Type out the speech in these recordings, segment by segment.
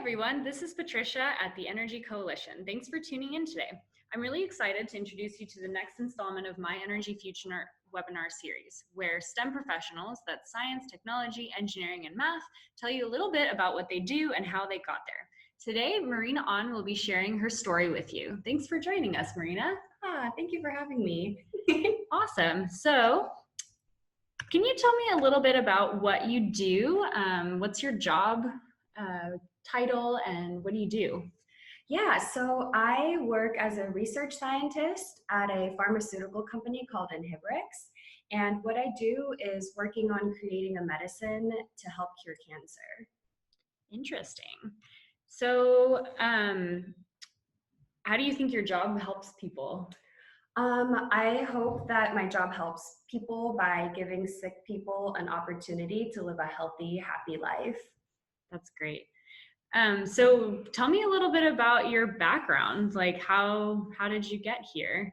everyone, this is Patricia at the Energy Coalition. Thanks for tuning in today. I'm really excited to introduce you to the next installment of My Energy Future webinar series, where STEM professionals, that's science, technology, engineering, and math, tell you a little bit about what they do and how they got there. Today, Marina Ahn will be sharing her story with you. Thanks for joining us, Marina. Thank you for having me. Awesome. So, can you tell me a little bit about what you do? What's your job title and what do you do? Yeah, so I work as a research scientist at a pharmaceutical company called Inhibrx. And what I do is working on creating a medicine to help cure cancer. Interesting. So, how do you think your job helps people? I hope that my job helps people by giving sick people an opportunity to live a healthy, happy life. That's great. So tell me a little bit about your background. Like how did you get here?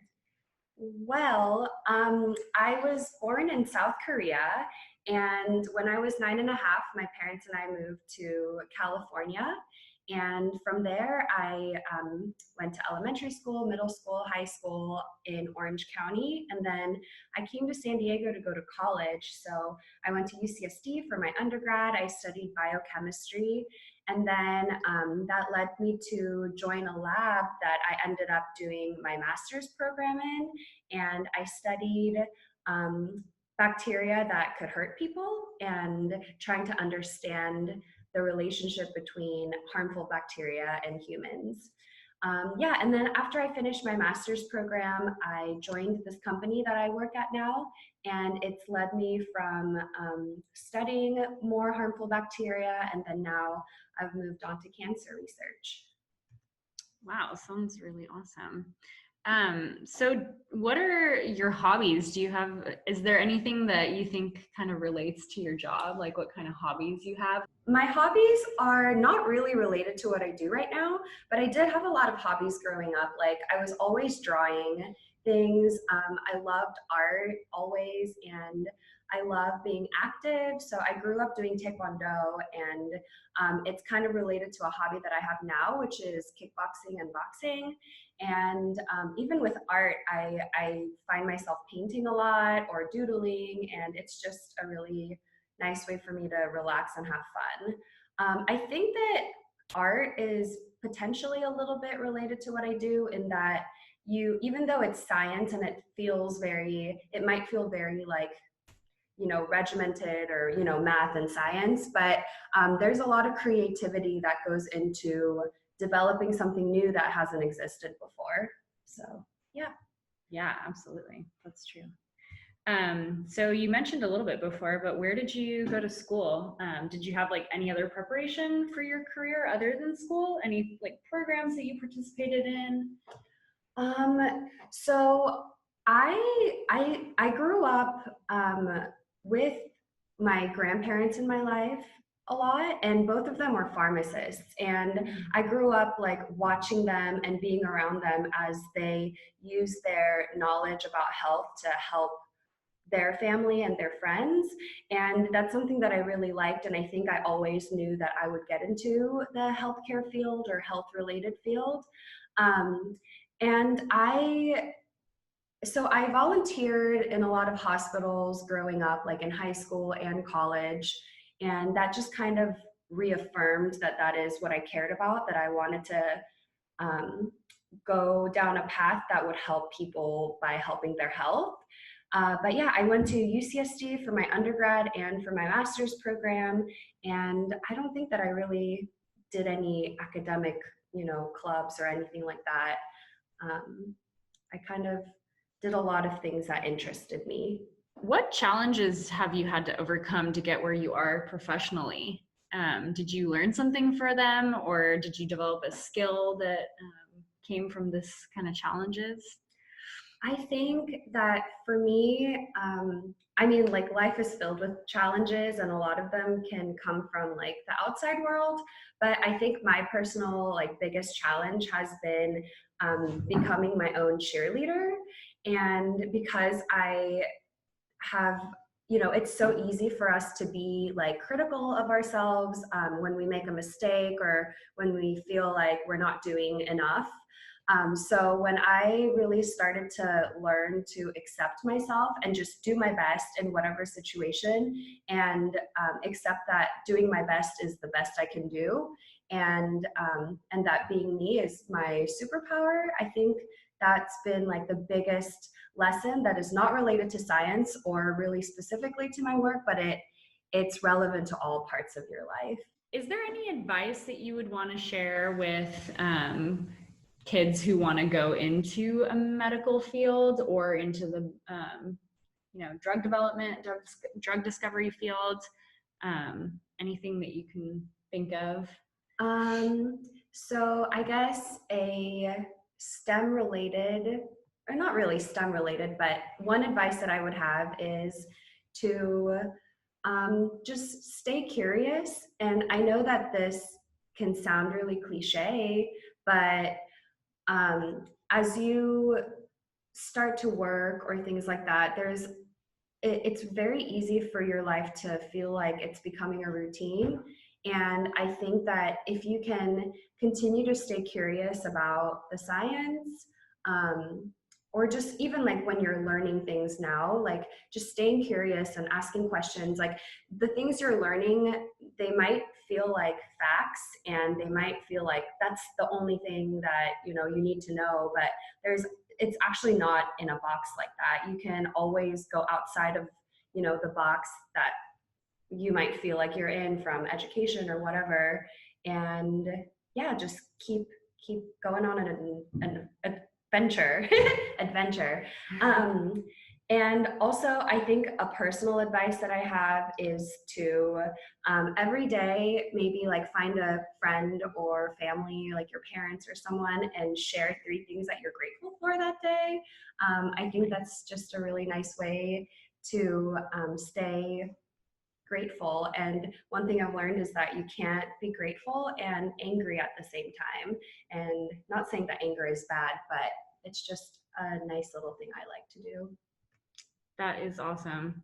Well, I was born in South Korea, and when I was 9 and a half, my parents and I moved to California. And from there, I went to elementary school, middle school, high school in Orange County. And then I came to San Diego to go to college. So I went to UCSD for my undergrad. I studied biochemistry. And then that led me to join a lab that I ended up doing my master's program in. And I studied bacteria that could hurt people and trying to understand the relationship between harmful bacteria and humans. And then after I finished my master's program, I joined this company that I work at now, and it's led me from studying more harmful bacteria, and then now I've moved on to cancer research. Wow, sounds really awesome. So what are your hobbies? Is there anything that you think kind of relates to your job? Like what kind of hobbies you have? My hobbies are not really related to what I do right now, but I did have a lot of hobbies growing up. Like I was always drawing things. I loved art always, and I love being active. So I grew up doing Taekwondo, and it's kind of related to a hobby that I have now, which is kickboxing and boxing. And even with art, I find myself painting a lot or doodling, and it's just a really nice way for me to relax and have fun. I think that art is potentially a little bit related to what I do in that even though it's science and it might feel very like, regimented or, math and science, but there's a lot of creativity that goes into developing something new that hasn't existed before. So, yeah. Yeah, absolutely. That's true. So you mentioned a little bit before, but where did you go to school? Did you have like any other preparation for your career other than school? Any like programs that you participated in? So I grew up with my grandparents in my life a lot, and both of them were pharmacists, and I grew up like watching them and being around them as they use their knowledge about health to help their family and their friends. And that's something that I really liked, and I think I always knew that I would get into the healthcare field or health related field. And so I volunteered in a lot of hospitals growing up, like in high school and college, and that just kind of reaffirmed that is what I cared about, that I wanted to go down a path that would help people by helping their health. But yeah, I went to UCSD for my undergrad and for my master's program, and I don't think that I really did any academic, clubs or anything like that. I kind of did a lot of things that interested me. What challenges have you had to overcome to get where you are professionally? Did you learn something for them, or did you develop a skill that came from this kind of challenges? I think that for me, like life is filled with challenges, and a lot of them can come from like the outside world. But I think my personal like biggest challenge has been becoming my own cheerleader. And because I have it's so easy for us to be like critical of ourselves when we make a mistake or when we feel like we're not doing enough. So when I really started to learn to accept myself and just do my best in whatever situation, and accept that doing my best is the best I can do, and that being me is my superpower, I think that's been like the biggest lesson that is not related to science or really specifically to my work, but it's relevant to all parts of your life. Is there any advice that you would want to share with kids who want to go into a medical field or into the drug development, drug discovery field? Anything that you can think of? So I guess a STEM related, or not really STEM related, but one advice that I would have is to just stay curious. And I know that this can sound really cliche, but as you start to work or things like that, it's very easy for your life to feel like it's becoming a routine. And I think that if you can continue to stay curious about the science, or just even like when you're learning things now, like just staying curious and asking questions, like the things you're learning, they might feel like facts and they might feel like that's the only thing that you need to know, but it's actually not in a box like that. You can always go outside of the box that you might feel like you're in from education or whatever, and yeah, just keep going on an adventure. adventure. And also, I think a personal advice that I have is to every day, maybe like find a friend or family, like your parents or someone, and share 3 things that you're grateful for that day. I think that's just a really nice way to stay grateful. And one thing I've learned is that you can't be grateful and angry at the same time. And not saying that anger is bad, but it's just a nice little thing I like to do. That is awesome.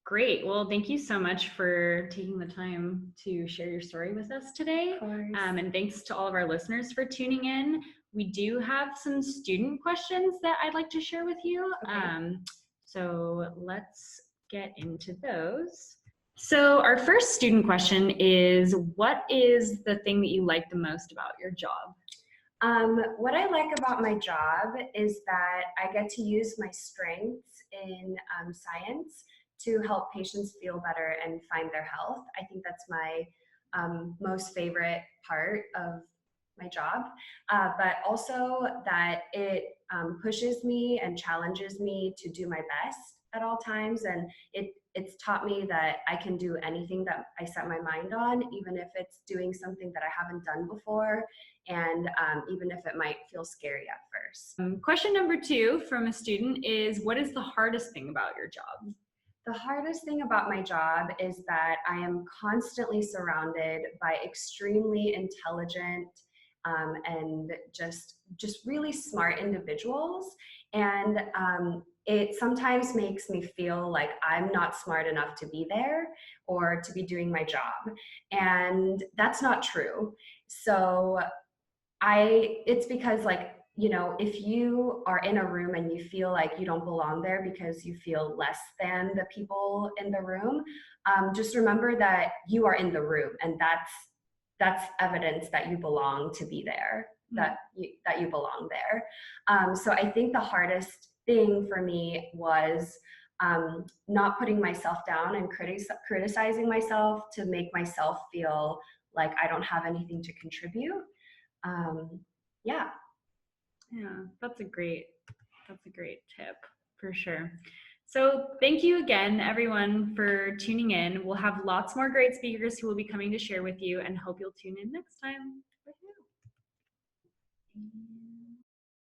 Great. Well, thank you so much for taking the time to share your story with us today. Of course. And thanks to all of our listeners for tuning in. We do have some student questions that I'd like to share with you. Okay. So let's get into those. So our first student question is, what is the thing that you like the most about your job? What I like about my job is that I get to use my strengths in science to help patients feel better and find their health. I think that's my most favorite part of my job, but also that it pushes me and challenges me to do my best at all times, and it's taught me that I can do anything that I set my mind on, even if it's doing something that I haven't done before, and even if it might feel scary at first. Question number 2 from a student is, what is the hardest thing about your job? The hardest thing about my job is that I am constantly surrounded by extremely intelligent and just really smart individuals, and it sometimes makes me feel like I'm not smart enough to be there or to be doing my job, and that's not true. So it's because, like, if you are in a room and you feel like you don't belong there because you feel less than the people in the room, just remember that you are in the room, and that's evidence that you belong to be there, that you belong there. So I think the hardest thing for me was not putting myself down and criticizing myself to make myself feel like I don't have anything to contribute. Yeah. Yeah, that's a great tip for sure. So thank you again, everyone, for tuning in. We'll have lots more great speakers who will be coming to share with you, and hope you'll tune in next time.